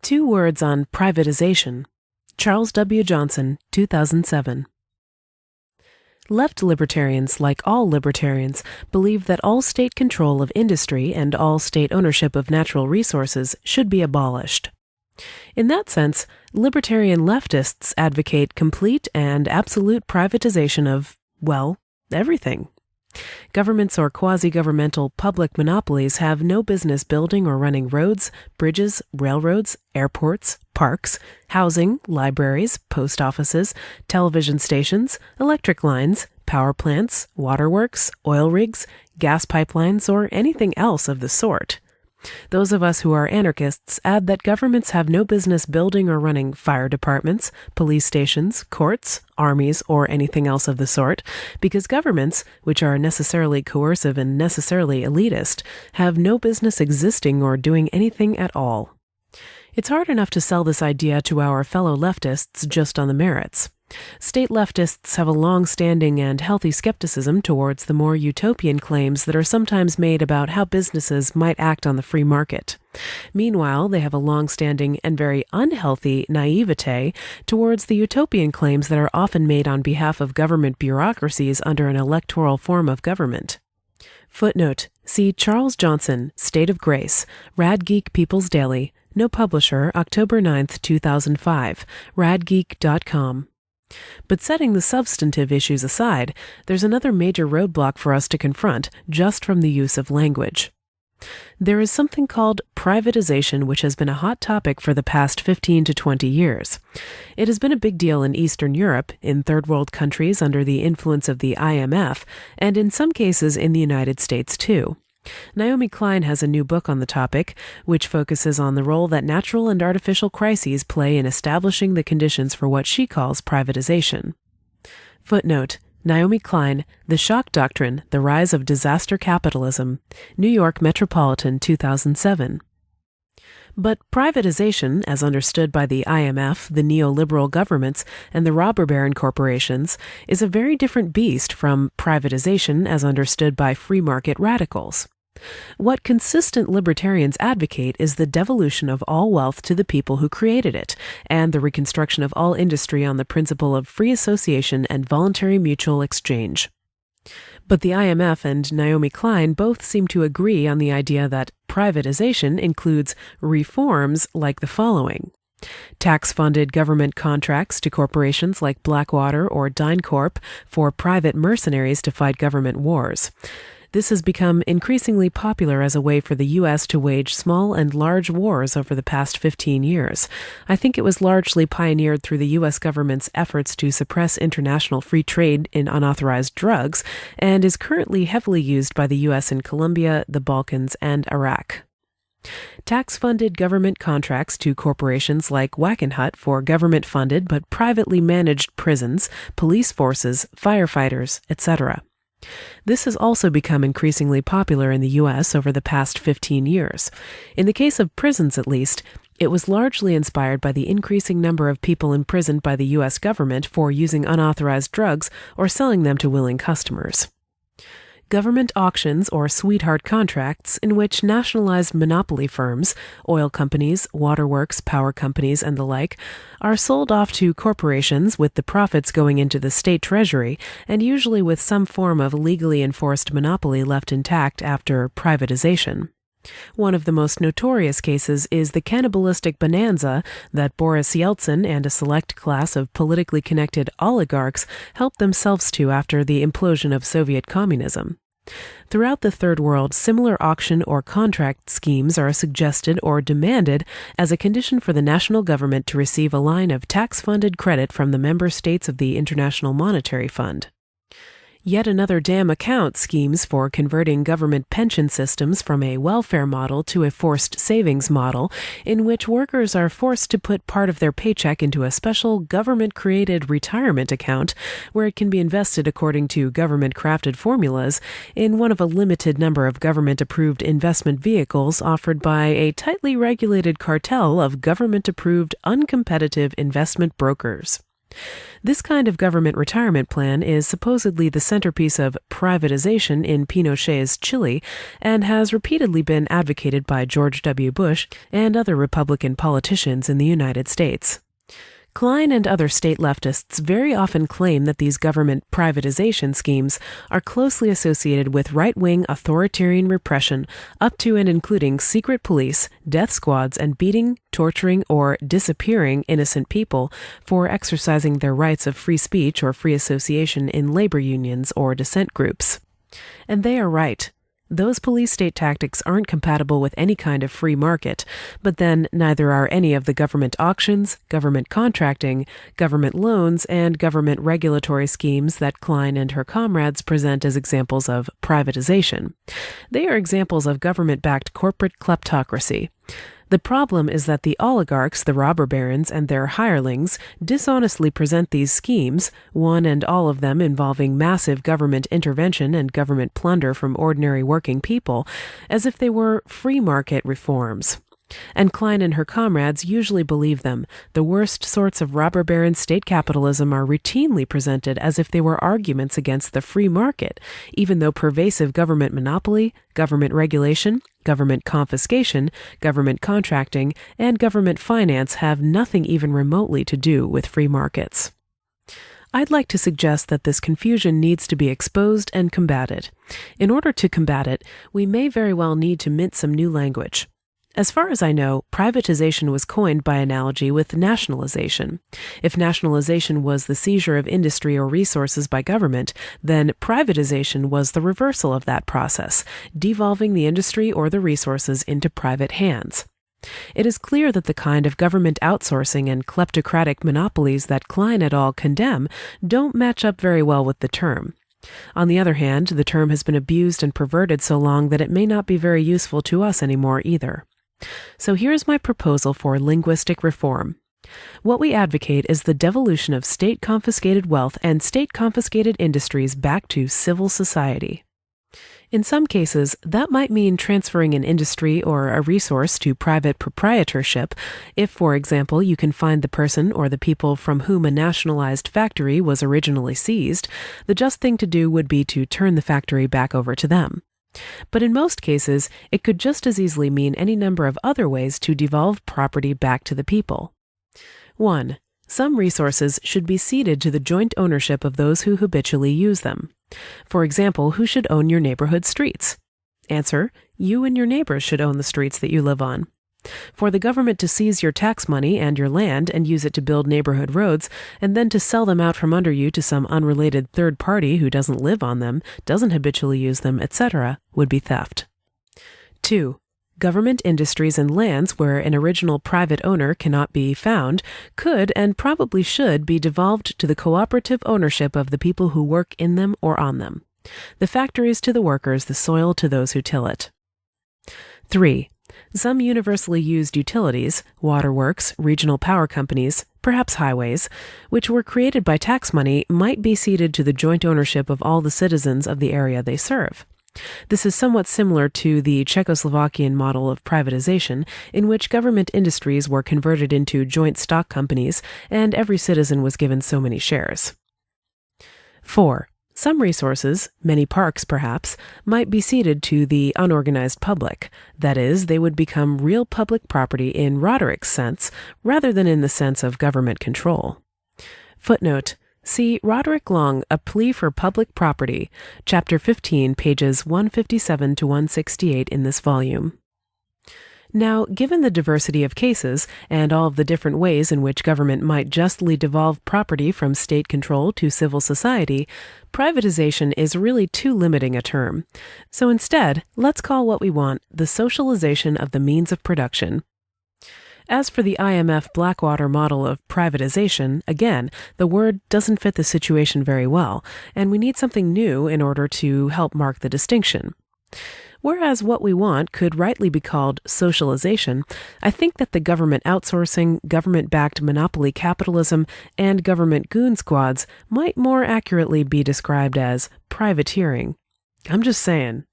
2 words on privatization. Charles W. Johnson, 2007. Left libertarians, like all libertarians, believe that all state control of industry and all state ownership of natural resources should be abolished. In that sense, libertarian leftists advocate complete and absolute privatization of, well, everything. Governments or quasi-governmental public monopolies have no business building or running roads, bridges, railroads, airports, parks, housing, libraries, post offices, television stations, electric lines, power plants, waterworks, oil rigs, gas pipelines, or anything else of the sort. Those of us who are anarchists add that governments have no business building or running fire departments, police stations, courts, armies, or anything else of the sort, because governments, which are necessarily coercive and necessarily elitist, have no business existing or doing anything at all. It's hard enough to sell this idea to our fellow leftists just on the merits. State leftists have a long-standing and healthy skepticism towards the more utopian claims that are sometimes made about how businesses might act on the free market. Meanwhile, they have a long-standing and very unhealthy naivete towards the utopian claims that are often made on behalf of government bureaucracies under an electoral form of government. Footnote: see Charles Johnson, State of Grace, Rad Geek People's Daily, no publisher, October 9, 2005, radgeek.com. But setting the substantive issues aside, there's another major roadblock for us to confront just from the use of language. There is something called privatization, which has been a hot topic for the past 15 to 20 years. It has been a big deal in Eastern Europe, in third world countries under the influence of the IMF, and in some cases in the United States too. Naomi Klein has a new book on the topic, which focuses on the role that natural and artificial crises play in establishing the conditions for what she calls privatization. Footnote: Naomi Klein, The Shock Doctrine, The Rise of Disaster Capitalism, New York Metropolitan, 2007. But privatization, as understood by the IMF, the neoliberal governments, and the robber baron corporations, is a very different beast from privatization as understood by free market radicals. What consistent libertarians advocate is the devolution of all wealth to the people who created it, and the reconstruction of all industry on the principle of free association and voluntary mutual exchange. But the IMF and Naomi Klein both seem to agree on the idea that privatization includes reforms like the following: tax-funded government contracts to corporations like Blackwater or DynCorp for private mercenaries to fight government wars. This has become increasingly popular as a way for the U.S. to wage small and large wars over the past 15 years. I think it was largely pioneered through the U.S. government's efforts to suppress international free trade in unauthorized drugs, and is currently heavily used by the U.S. in Colombia, the Balkans, and Iraq. Tax-funded government contracts to corporations like Wackenhut for government-funded but privately managed prisons, police forces, firefighters, etc. This has also become increasingly popular in the U.S. over the past 15 years. In the case of prisons, at least, it was largely inspired by the increasing number of people imprisoned by the U.S. government for using unauthorized drugs or selling them to willing customers. Government auctions or sweetheart contracts in which nationalized monopoly firms, oil companies, waterworks, power companies, and the like, are sold off to corporations with the profits going into the state treasury, and usually with some form of legally enforced monopoly left intact after privatization. One of the most notorious cases is the cannibalistic bonanza that Boris Yeltsin and a select class of politically connected oligarchs helped themselves to after the implosion of Soviet communism. Throughout the Third World, similar auction or contract schemes are suggested or demanded as a condition for the national government to receive a line of tax-funded credit from the member states of the International Monetary Fund. Yet another dam account schemes for converting government pension systems from a welfare model to a forced savings model, in which workers are forced to put part of their paycheck into a special government-created retirement account, where it can be invested according to government-crafted formulas in one of a limited number of government-approved investment vehicles offered by a tightly regulated cartel of government-approved uncompetitive investment brokers. This kind of government retirement plan is supposedly the centerpiece of privatization in Pinochet's Chile and has repeatedly been advocated by George W. Bush and other Republican politicians in the United States. Klein and other state leftists very often claim that these government privatization schemes are closely associated with right-wing authoritarian repression up to and including secret police, death squads, and beating, torturing, or disappearing innocent people for exercising their rights of free speech or free association in labor unions or dissent groups. And they are right. Those police state tactics aren't compatible with any kind of free market, but then neither are any of the government auctions, government contracting, government loans, and government regulatory schemes that Klein and her comrades present as examples of privatization. They are examples of government-backed corporate kleptocracy. The problem is that the oligarchs, the robber barons, and their hirelings dishonestly present these schemes, one and all of them involving massive government intervention and government plunder from ordinary working people, as if they were free market reforms. And Klein and her comrades usually believe them. The worst sorts of robber baron state capitalism are routinely presented as if they were arguments against the free market, even though pervasive government monopoly, government regulation, government confiscation, government contracting, and government finance have nothing even remotely to do with free markets. I'd like to suggest that this confusion needs to be exposed and combated. In order to combat it, we may very well need to mint some new language. As far as I know, privatization was coined by analogy with nationalization. If nationalization was the seizure of industry or resources by government, then privatization was the reversal of that process, devolving the industry or the resources into private hands. It is clear that the kind of government outsourcing and kleptocratic monopolies that Klein et al. Condemn don't match up very well with the term. On the other hand, the term has been abused and perverted so long that it may not be very useful to us anymore either. So here's my proposal for linguistic reform. What we advocate is the devolution of state-confiscated wealth and state-confiscated industries back to civil society. In some cases, that might mean transferring an industry or a resource to private proprietorship if, for example, you can find the person or the people from whom a nationalized factory was originally seized. The just thing to do would be to turn the factory back over to them. But in most cases, it could just as easily mean any number of other ways to devolve property back to the people. 1. Some resources should be ceded to the joint ownership of those who habitually use them. For example, who should own your neighborhood streets? Answer: you and your neighbors should own the streets that you live on. For the government to seize your tax money and your land and use it to build neighborhood roads, and then to sell them out from under you to some unrelated third party who doesn't live on them, doesn't habitually use them, etc., would be theft. 2. Government industries and lands where an original private owner cannot be found could and probably should be devolved to the cooperative ownership of the people who work in them or on them. The factories to the workers, the soil to those who till it. 3. Some universally used utilities, waterworks, regional power companies, perhaps highways, which were created by tax money might be ceded to the joint ownership of all the citizens of the area they serve. This is somewhat similar to the Czechoslovakian model of privatization, in which government industries were converted into joint stock companies and every citizen was given so many shares. 4. Some resources, many parks perhaps, might be ceded to the unorganized public. That is, they would become real public property in Roderick's sense, rather than in the sense of government control. Footnote: see Roderick Long, A Plea for Public Property, Chapter 15, pages 157 to 168 in this volume. Now, given the diversity of cases and all of the different ways in which government might justly devolve property from state control to civil society, privatization is really too limiting a term. So instead, let's call what we want the socialization of the means of production. As for the IMF Blackwater model of privatization, again, the word doesn't fit the situation very well, and we need something new in order to help mark the distinction. Whereas what we want could rightly be called socialization, I think that the government outsourcing, government-backed monopoly capitalism, and government goon squads might more accurately be described as privateering. I'm just saying.